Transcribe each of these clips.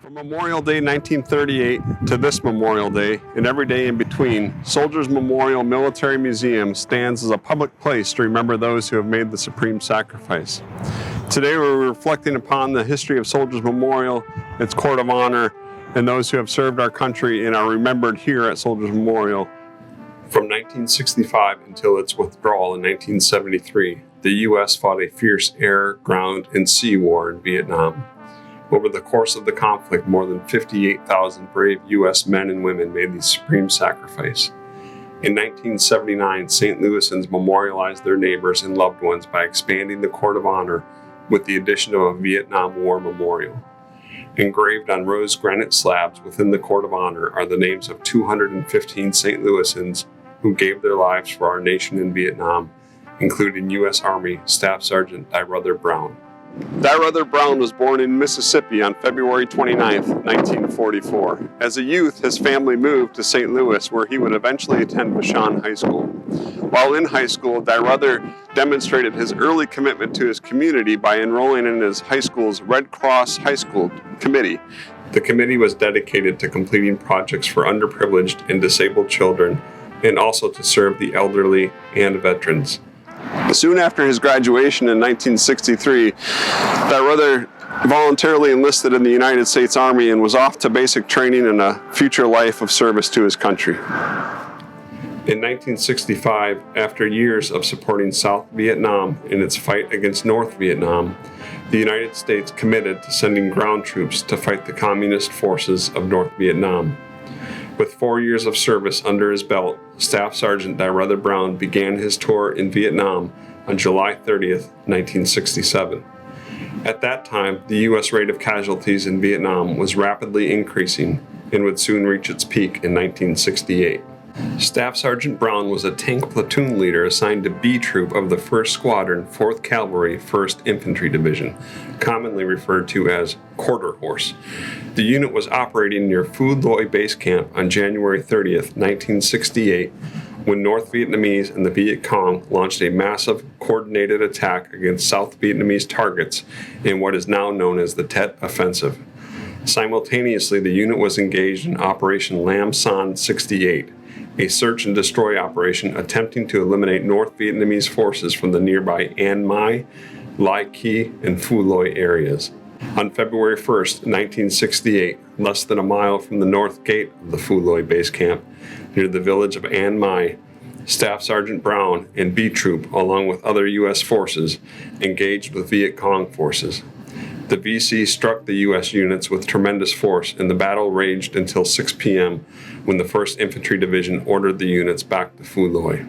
From Memorial Day 1938 to this Memorial Day, and every day in between, Soldiers Memorial Military Museum stands as a public place to remember those who have made the supreme sacrifice. Today we're reflecting upon the history of Soldiers Memorial, its court of honor, and those who have served our country and are remembered here at Soldiers Memorial. From 1965 until its withdrawal in 1973, the U.S. fought a fierce air, ground, and sea war in Vietnam. Over the course of the conflict, more than 58,000 brave U.S. men and women made the supreme sacrifice. In 1979, St. Louisans memorialized their neighbors and loved ones by expanding the Court of Honor with the addition of a Vietnam War memorial. Engraved on rose granite slabs within the Court of Honor are the names of 215 St. Louisans who gave their lives for our nation in Vietnam, including U.S. Army Staff Sergeant Dyruther Brown. Dyruther Brown was born in Mississippi on February 29, 1944. As a youth, his family moved to St. Louis, where he would eventually attend Vashon High School. While in high school, Dyruther demonstrated his early commitment to his community by enrolling in his high school's Red Cross High School Committee. The committee was dedicated to completing projects for underprivileged and disabled children, and also to serve the elderly and veterans. Soon after his graduation in 1963, Dyruther voluntarily enlisted in the United States Army and was off to basic training and a future life of service to his country. In 1965, after years of supporting South Vietnam in its fight against North Vietnam, the United States committed to sending ground troops to fight the communist forces of North Vietnam. With 4 years of service under his belt, Staff Sergeant Dyruther Brown began his tour in Vietnam on July 30, 1967. At that time, the U.S. rate of casualties in Vietnam was rapidly increasing and would soon reach its peak in 1968. Staff Sergeant Brown was a tank platoon leader assigned to B Troop of the 1st Squadron, 4th Cavalry, 1st Infantry Division, commonly referred to as Quarter Horse. The unit was operating near Phu Loy Base Camp on January 30, 1968, when North Vietnamese and the Viet Cong launched a massive coordinated attack against South Vietnamese targets in what is now known as the Tet Offensive. Simultaneously, the unit was engaged in Operation Lam Son 68, a search and destroy operation attempting to eliminate North Vietnamese forces from the nearby An Mai, Lai Ki, and Phu Loy areas. On February 1, 1968, less than a mile from the north gate of the Phu Loy base camp, near the village of An Mai, Staff Sergeant Brown and B Troop, along with other U.S. forces, engaged with Viet Cong forces. The VC struck the U.S. units with tremendous force, and the battle raged until 6 p.m. when the 1st Infantry Division ordered the units back to Phu Loy.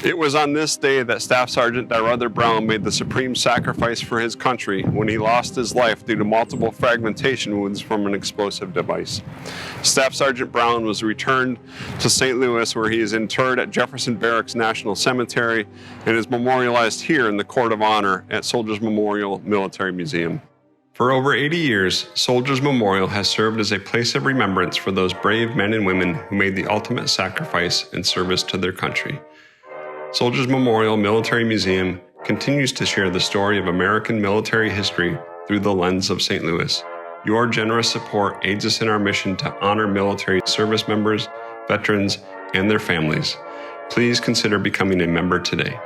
It was on this day that Staff Sergeant Dyruther Brown made the supreme sacrifice for his country when he lost his life due to multiple fragmentation wounds from an explosive device. Staff Sergeant Brown was returned to St. Louis, where he is interred at Jefferson Barracks National Cemetery and is memorialized here in the Court of Honor at Soldiers Memorial Military Museum. For over 80 years, Soldiers Memorial has served as a place of remembrance for those brave men and women who made the ultimate sacrifice in service to their country. Soldiers Memorial Military Museum continues to share the story of American military history through the lens of St. Louis. Your generous support aids us in our mission to honor military service members, veterans, and their families. Please consider becoming a member today.